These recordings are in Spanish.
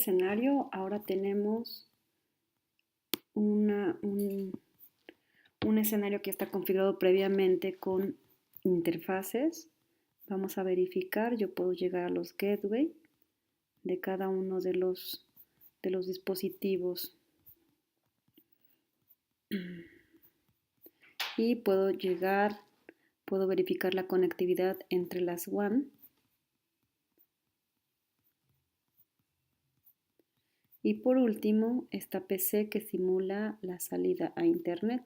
escenario ahora tenemos un escenario que está configurado previamente con interfaces. Vamos a verificar, yo puedo llegar a los gateway de cada uno de los dispositivos y puedo verificar la conectividad entre las WAN y por último esta PC que simula la salida a internet.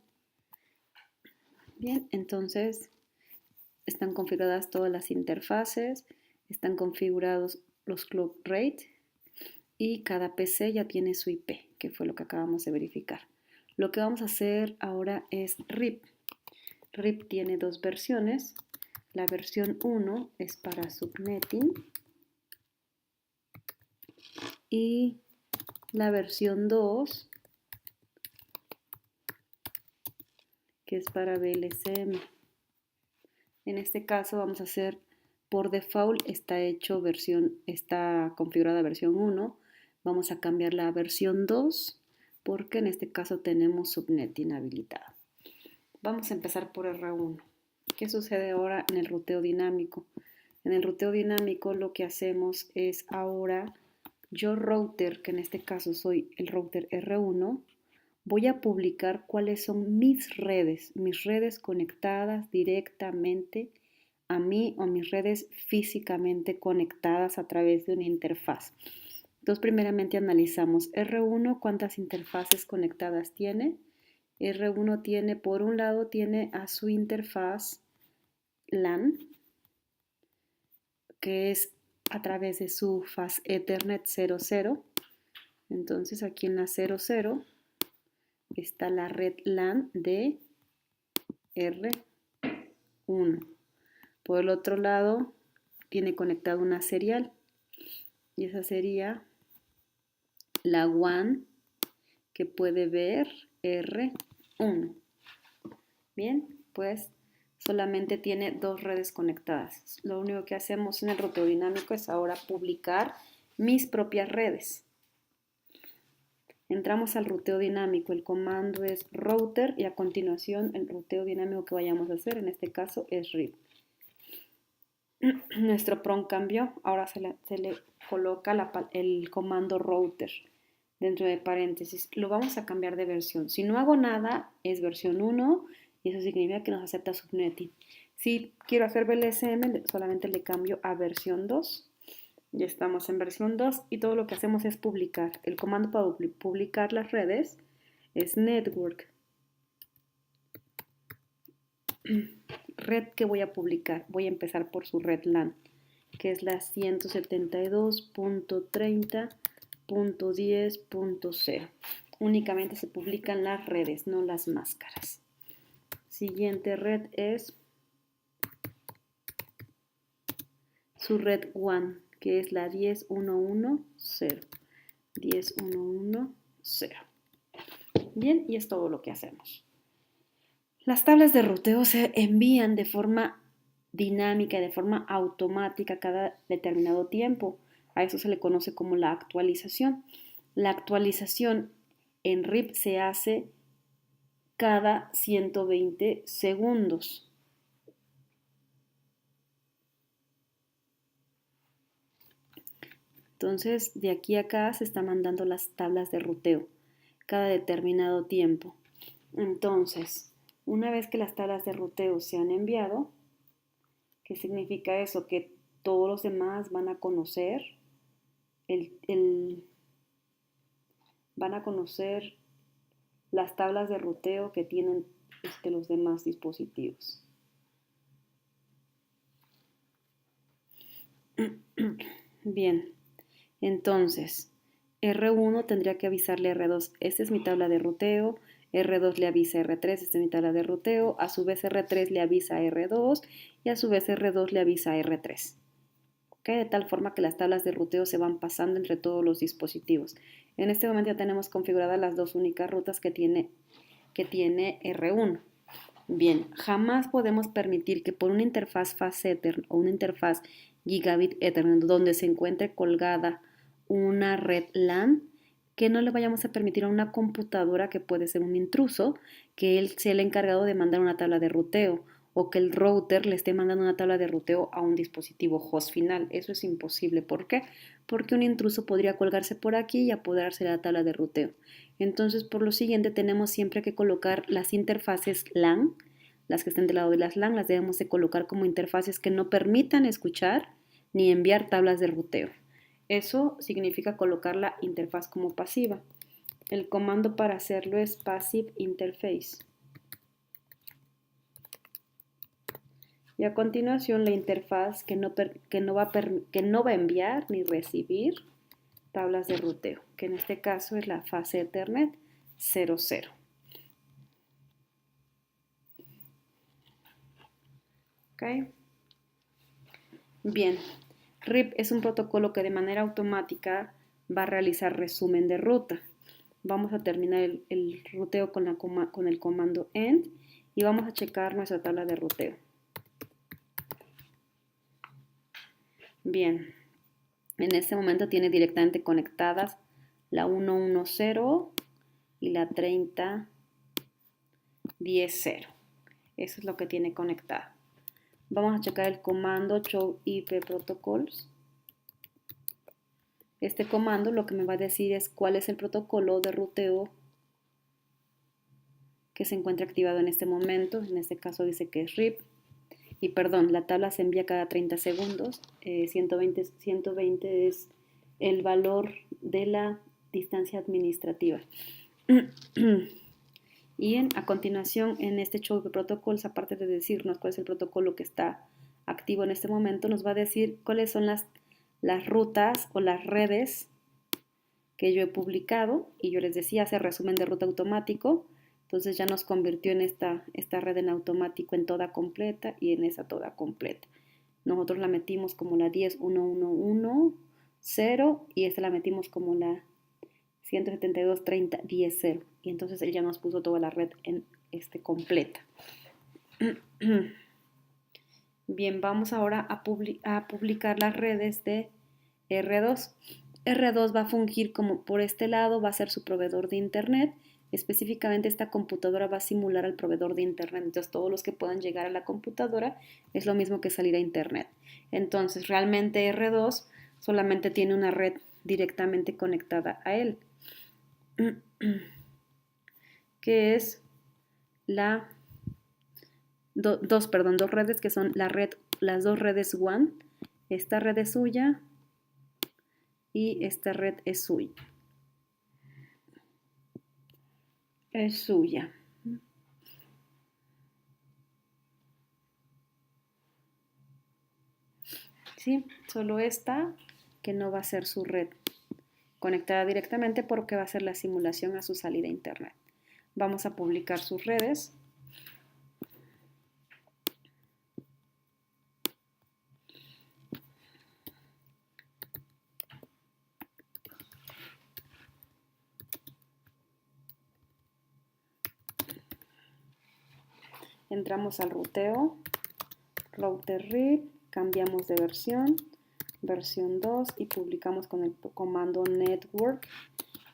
Bien, entonces están configuradas todas las interfaces, están configurados los clock rate y cada PC ya tiene su IP, que fue lo que acabamos de verificar. Lo que vamos a hacer ahora es RIP. RIP tiene dos versiones. La versión 1 es para subnetting y la versión 2 que es para VLCM. En este caso vamos a hacer, por default está configurada versión 1, vamos a cambiar la versión 2 porque en este caso tenemos subnetting habilitado. Vamos a empezar por R1. ¿Qué sucede ahora en el ruteo dinámico? En el ruteo dinámico lo que hacemos es ahora, yo router, que en este caso soy el router R1, voy a publicar cuáles son mis redes conectadas directamente a mí o mis redes físicamente conectadas a través de una interfaz. Entonces, primeramente analizamos R1, cuántas interfaces conectadas tiene. R1 tiene, por un lado, tiene a su interfaz LAN, que es a través de su faz Ethernet 00. Entonces, aquí en la 00 está la red LAN de R1. Por el otro lado, tiene conectada una serial y esa sería la WAN que puede ver R1. Bien, pues solamente tiene dos redes conectadas. Lo único que hacemos en el ruteo dinámico es ahora publicar mis propias redes. Entramos al ruteo dinámico, el comando es router y a continuación el ruteo dinámico que vayamos a hacer, en este caso es RIP. Nuestro PROM cambió, ahora se le coloca el comando router dentro de paréntesis. Lo vamos a cambiar de versión. Si no hago nada, es versión 1 y eso significa que nos acepta subnetting. Si quiero hacer VLSM, solamente le cambio a versión 2. Ya estamos en versión 2 y todo lo que hacemos es publicar. El comando para publicar las redes es network. Red que voy a publicar, voy a empezar por su red LAN, que es la 172.30.10.0. Únicamente se publican las redes, no las máscaras. Siguiente red es su red WAN, que es la 10.1.1.0. 10.1.1.0. Bien, y es todo lo que hacemos. Las tablas de ruteo se envían de forma dinámica, de forma automática cada determinado tiempo. A eso se le conoce como la actualización. La actualización en RIP se hace cada 120 segundos. Entonces, de aquí a acá se están mandando las tablas de ruteo cada determinado tiempo. Entonces, una vez que las tablas de ruteo se han enviado, ¿qué significa eso? Que todos los demás van a conocer van a conocer las tablas de ruteo que tienen los demás dispositivos. Bien, entonces R1 tendría que avisarle a R2, esta es mi tabla de ruteo, R2 le avisa a R3, esta es mi tabla de ruteo, a su vez R3 le avisa a R2 y a su vez R2 le avisa a R3. ¿Okay? De tal forma que las tablas de ruteo se van pasando entre todos los dispositivos. En este momento ya tenemos configuradas las dos únicas rutas que tiene R1. Bien, jamás podemos permitir que por una interfaz faz Ethernet o una interfaz Gigabit Ethernet donde se encuentre colgada una red LAN, que no le vayamos a permitir a una computadora que puede ser un intruso, que él sea el encargado de mandar una tabla de ruteo o que el router le esté mandando una tabla de ruteo a un dispositivo host final. Eso es imposible. ¿Por qué? Porque un intruso podría colgarse por aquí y apoderarse de la tabla de ruteo. Entonces, por lo siguiente, tenemos siempre que colocar las interfaces LAN, las que estén del lado de las LAN, las debemos de colocar como interfaces que no permitan escuchar ni enviar tablas de ruteo. Eso significa colocar la interfaz como pasiva. El comando para hacerlo es passive interface. Y a continuación la interfaz que no va a enviar ni recibir tablas de ruteo, que en este caso es la fase Ethernet 00. ¿Ok? Bien, RIP es un protocolo que de manera automática va a realizar resumen de ruta. Vamos a terminar el ruteo con el comando END y vamos a checar nuestra tabla de ruteo. Bien, en este momento tiene directamente conectadas la 110 y la 3010.0. Eso es lo que tiene conectado. Vamos a checar el comando show IP protocols. Este comando lo que me va a decir es cuál es el protocolo de ruteo que se encuentra activado en este momento. En este caso dice que es RIP. Y perdón, la tabla se envía cada 30 segundos. 120 es el valor de la distancia administrativa. Y a continuación, en este show de protocolos, aparte de decirnos cuál es el protocolo que está activo en este momento, nos va a decir cuáles son las rutas o las redes que yo he publicado. Y yo les decía, hace resumen de ruta automático. Entonces ya nos convirtió en esta red en automático en toda completa y en esa toda completa. Nosotros la metimos como la 10.1.1.1.0 y esta la metimos como la 172.30.10.0. Y entonces él ya nos puso toda la red en completa. Bien, vamos ahora a publicar las redes de R2. R2 va a fungir como por este lado, va a ser su proveedor de internet. Específicamente esta computadora va a simular al proveedor de internet. Entonces todos los que puedan llegar a la computadora es lo mismo que salir a internet. Entonces realmente R2 solamente tiene una red directamente conectada a él, que es dos redes que son las dos redes WAN. Esta red es suya y esta red es suya. Es suya. ¿Sí? Solo esta que no va a ser su red conectada directamente porque va a ser la simulación a su salida a internet. Vamos a publicar sus redes. Entramos al ruteo, router RIP, cambiamos de versión 2 y publicamos con el comando network.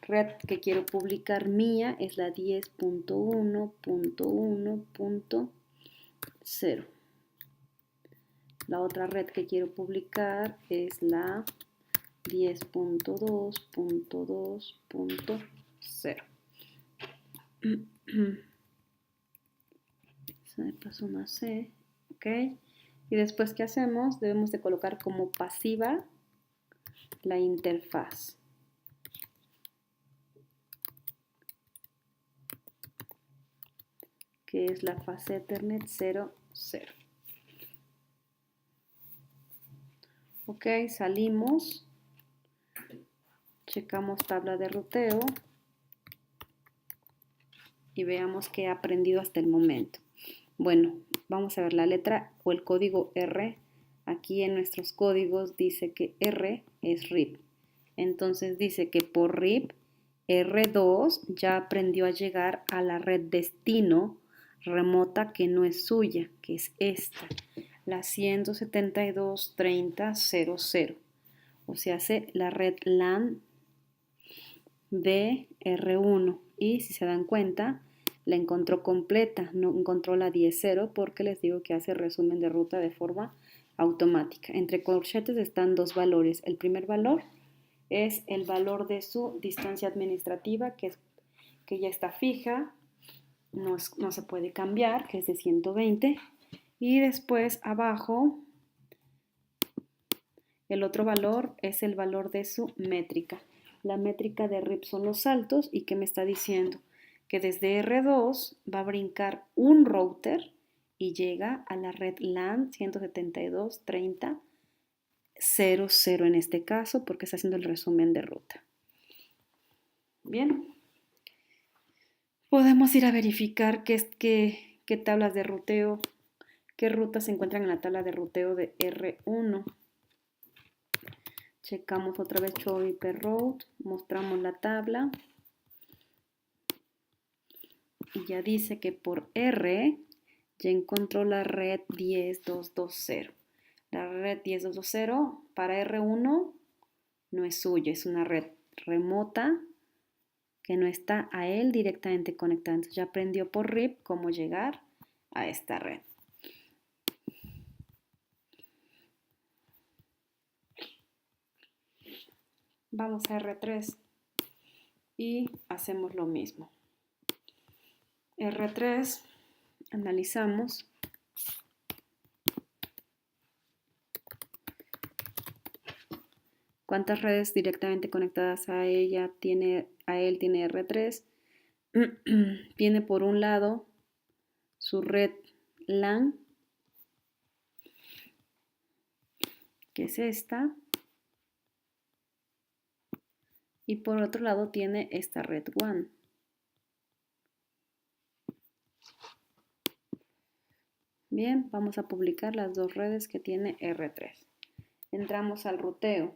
Red que quiero publicar mía es la 10.1.1.0. La otra red que quiero publicar es la 10.2.2.0. Se me pasó una C, ¿ok? Y después, ¿qué hacemos? Debemos de colocar como pasiva la interfaz. Que es la fase Ethernet 00. Ok, salimos. Checamos tabla de ruteo. Y veamos qué he aprendido hasta el momento. Bueno, vamos a ver la letra o el código R. Aquí en nuestros códigos dice que R es RIP. Entonces dice que por RIP, R2 ya aprendió a llegar a la red destino remota que no es suya, que es esta, la 172.30.00. o sea, hace la red LAN de R1 y si se dan cuenta, la encontró completa, no encontró la 10.0 porque les digo que hace resumen de ruta de forma automática. Entre corchetes están dos valores. El primer valor es el valor de su distancia administrativa, que ya está fija, no se puede cambiar, que es de 120. Y después abajo, el otro valor es el valor de su métrica. La métrica de RIP son los saltos y ¿qué me está diciendo? Que desde R2 va a brincar un router y llega a la red LAN 172.30.00 en este caso porque está haciendo el resumen de ruta. Bien, podemos ir a verificar qué tablas de ruteo, qué rutas se encuentran en la tabla de ruteo de R1. Checamos otra vez Show IP Route, mostramos la tabla y ya dice que por R ya encontró la red 10.220. La red 10.220 para R1 no es suya, es una red remota que no está a él directamente conectada. Entonces ya aprendió por RIP cómo llegar a esta red. Vamos a R3 y hacemos lo mismo. R3, analizamos. ¿Cuántas redes directamente conectadas a él tiene R3? Tiene por un lado su red LAN, que es esta, y por otro lado tiene esta red WAN. Bien, vamos a publicar las dos redes que tiene R3. Entramos al ruteo.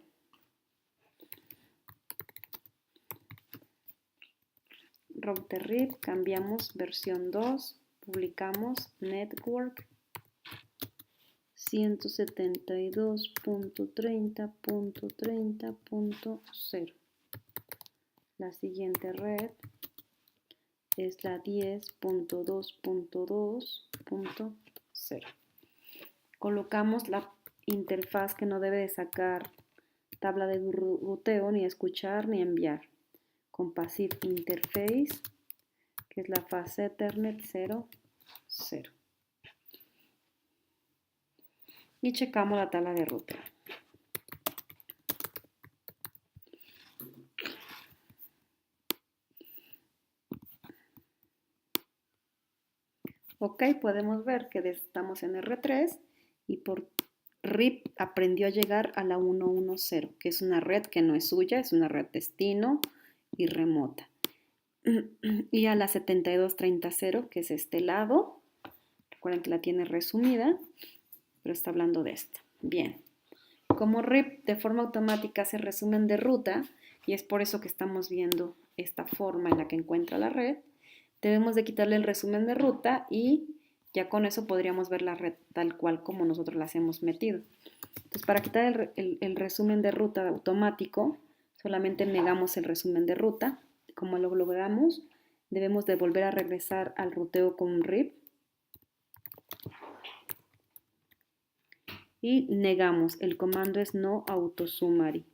Router RIP, cambiamos versión 2, publicamos Network 172.30.30.0. La siguiente red es la 10.2.2.0. Colocamos la interfaz que no debe de sacar tabla de ruteo, ni escuchar, ni enviar. Con Passive Interface, que es la fase Ethernet 0, 0. Y checamos la tabla de ruteo. Ok, podemos ver que estamos en R3 y por RIP aprendió a llegar a la 110, que es una red que no es suya, es una red destino y remota. Y a la 72.30.0, que es este lado. Recuerden que la tiene resumida, pero está hablando de esta. Bien. Como RIP de forma automática hace resumen de ruta, y es por eso que estamos viendo esta forma en la que encuentra la red, debemos de quitarle el resumen de ruta y ya con eso podríamos ver la red tal cual como nosotros las hemos metido. Entonces, para quitar el resumen de ruta automático, solamente negamos el resumen de ruta. Como lo logramos, debemos de volver a regresar al ruteo con RIP y negamos. El comando es no autosummary.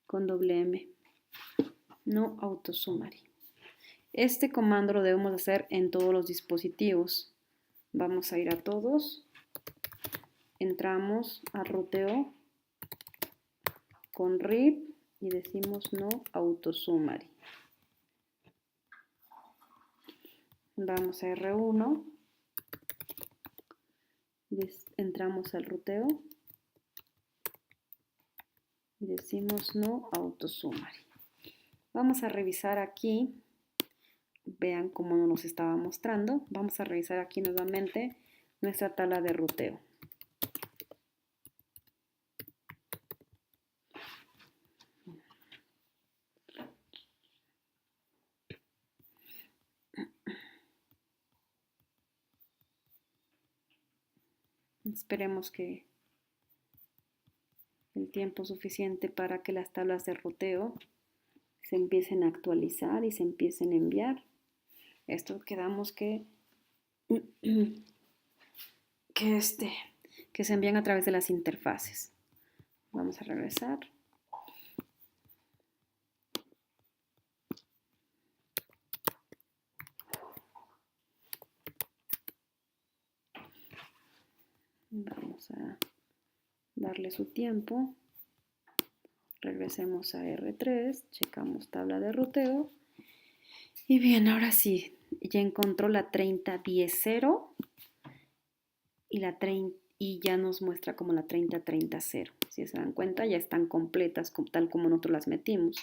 Con doble M. No autosummary. Este comando lo debemos hacer en todos los dispositivos. Vamos a ir a todos. Entramos a ruteo con RIP y decimos no autosummary. Vamos a R1. Entramos al ruteo y decimos no autosummary. Vamos a revisar aquí. Vean cómo nos estaba mostrando. Vamos a revisar aquí nuevamente nuestra tabla de ruteo. Esperemos que el tiempo suficiente para que las tablas de ruteo se empiecen a actualizar y se empiecen a enviar. Esto quedamos que se envían a través de las interfaces. Vamos a regresar. Vamos a darle su tiempo. Regresemos a R3, checamos tabla de ruteo. Y bien, ahora sí, ya encontró la 3010.0 y ya nos muestra como la 3030.0. Si se dan cuenta, ya están completas tal como nosotros las metimos.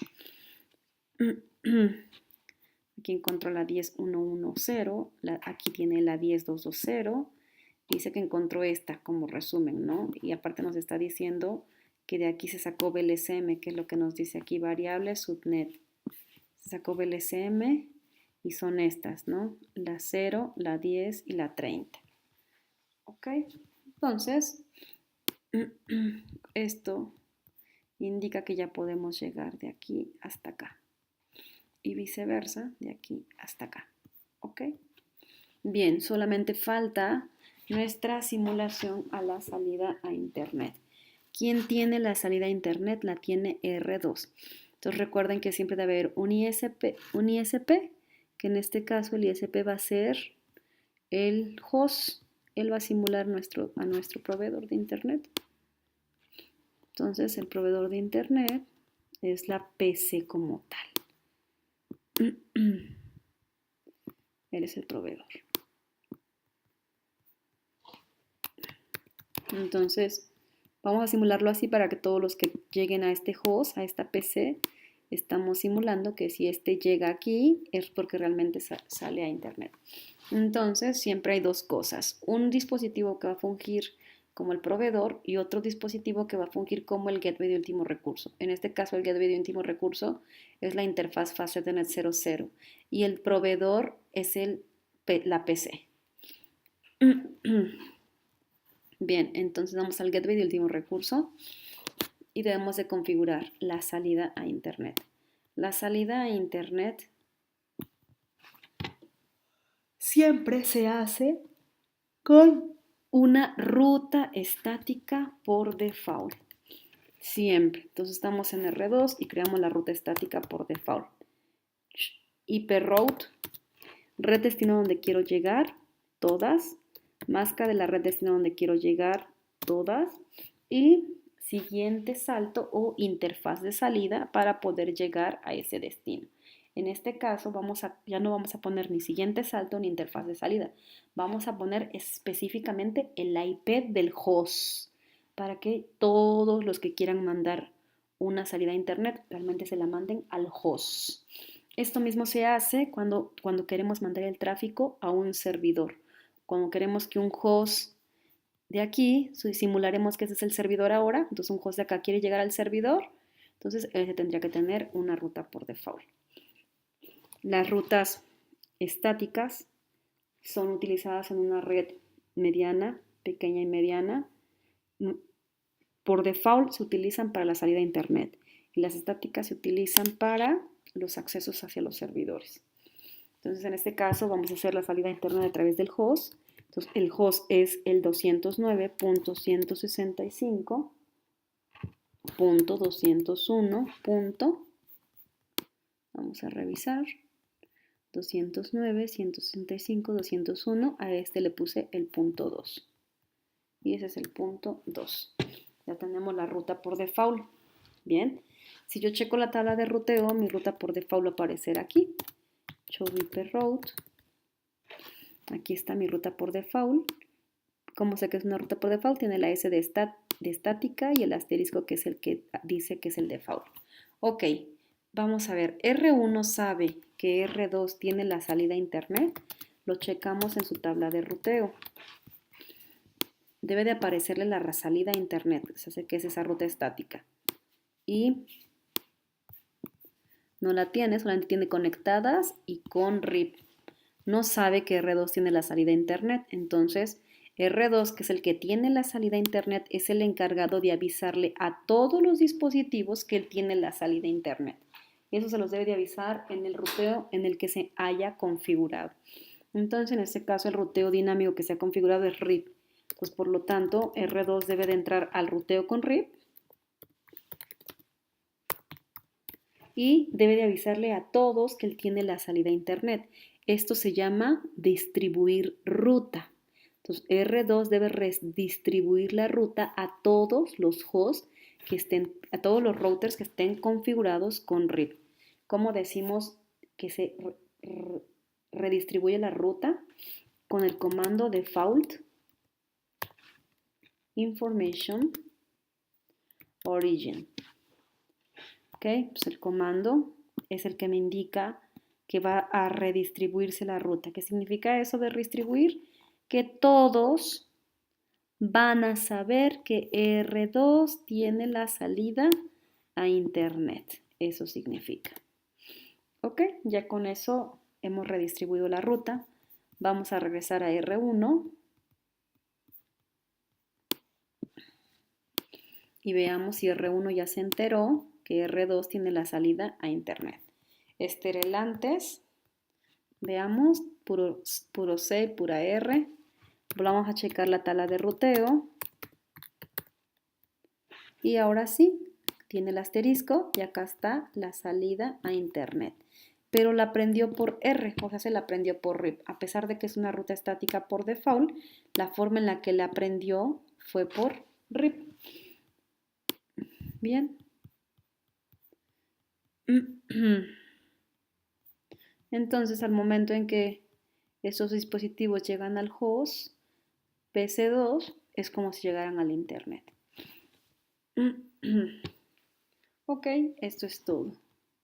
Aquí encontró la 10.110, aquí tiene la 10.220. Dice que encontró esta como resumen, ¿no? Y aparte nos está diciendo que de aquí se sacó BLSM, que es lo que nos dice aquí, variable subnet. Se sacó BLSM y son estas, ¿no? La 0, la 10 y la 30. ¿Ok? Entonces, esto indica que ya podemos llegar de aquí hasta acá. Y viceversa, de aquí hasta acá. ¿Ok? Bien, solamente falta nuestra simulación a la salida a Internet. ¿Quién tiene la salida a Internet? La tiene R2. Entonces recuerden que siempre debe haber un ISP, que en este caso el ISP va a ser el host. Él va a simular a nuestro proveedor de Internet. Entonces el proveedor de Internet es la PC como tal. Él es el proveedor. Entonces, vamos a simularlo así para que todos los que lleguen a este host, a esta PC, estamos simulando que si este llega aquí es porque realmente sale a Internet. Entonces, siempre hay dos cosas. Un dispositivo que va a fungir como el proveedor y otro dispositivo que va a fungir como el gateway de último recurso. En este caso, el gateway de último recurso es la interfaz fase de Ethernet 00 y el proveedor es la PC. Bien, entonces vamos al gateway de último recurso y debemos de configurar la salida a Internet. La salida a Internet siempre se hace con una ruta estática por default. Siempre. Entonces estamos en R2 y creamos la ruta estática por default. IP route, red destino donde quiero llegar, todas. Máscara de la red destino donde quiero llegar, todas. Y siguiente salto o interfaz de salida para poder llegar a ese destino. En este caso ya no vamos a poner ni siguiente salto ni interfaz de salida. Vamos a poner específicamente el IP del host para que todos los que quieran mandar una salida a internet realmente se la manden al host. Esto mismo se hace cuando queremos mandar el tráfico a un servidor. Cuando queremos que un host de aquí, simularemos que ese es el servidor ahora, entonces un host de acá quiere llegar al servidor, entonces ese tendría que tener una ruta por default. Las rutas estáticas son utilizadas en una red mediana, pequeña y mediana. Por default se utilizan para la salida a Internet y las estáticas se utilizan para los accesos hacia los servidores. Entonces, en este caso vamos a hacer la salida a Internet a través del host. Entonces, el host es el 209.165.201. Vamos a revisar. 209.165.201. A este le puse el punto 2. Y ese es el punto 2. Ya tenemos la ruta por default. Bien. Si yo checo la tabla de ruteo, mi ruta por default va a aparecer aquí. Show IP route. Aquí está mi ruta por default. ¿Cómo sé que es una ruta por default? Tiene la S de estática y el asterisco que es el que dice que es el default. Ok, vamos a ver. R1 sabe que R2 tiene la salida a Internet. Lo checamos en su tabla de ruteo. Debe de aparecerle la salida a Internet, que es esa ruta estática. Y no la tiene, solamente tiene conectadas y con RIP. No sabe que R2 tiene la salida a Internet, entonces R2, que es el que tiene la salida a Internet, es el encargado de avisarle a todos los dispositivos que él tiene la salida a Internet. Eso se los debe de avisar en el ruteo en el que se haya configurado. Entonces, en este caso, el ruteo dinámico que se ha configurado es RIP. Pues, por lo tanto, R2 debe de entrar al ruteo con RIP y debe de avisarle a todos que él tiene la salida a Internet. Esto se llama distribuir ruta. Entonces, R2 debe distribuir la ruta a todos los hosts que estén, a todos los routers que estén configurados con RIP. ¿Cómo decimos que se redistribuye la ruta? Con el comando default information origin. ¿Ok? Pues el comando es el que me indica que va a redistribuirse la ruta. ¿Qué significa eso de redistribuir? Que todos van a saber que R2 tiene la salida a Internet. Eso significa. Ok, ya con eso hemos redistribuido la ruta. Vamos a regresar a R1 y veamos si R1 ya se enteró que R2 tiene la salida a Internet. Este era el antes. Veamos, puro C, pura R. Volvamos a checar la tabla de ruteo. Y ahora sí, tiene el asterisco y acá está la salida a Internet. Pero la prendió por R, o sea, se la prendió por RIP. A pesar de que es una ruta estática por default, la forma en la que la prendió fue por RIP. Bien. Entonces, al momento en que estos dispositivos llegan al host PC2, es como si llegaran al Internet. Ok, esto es todo.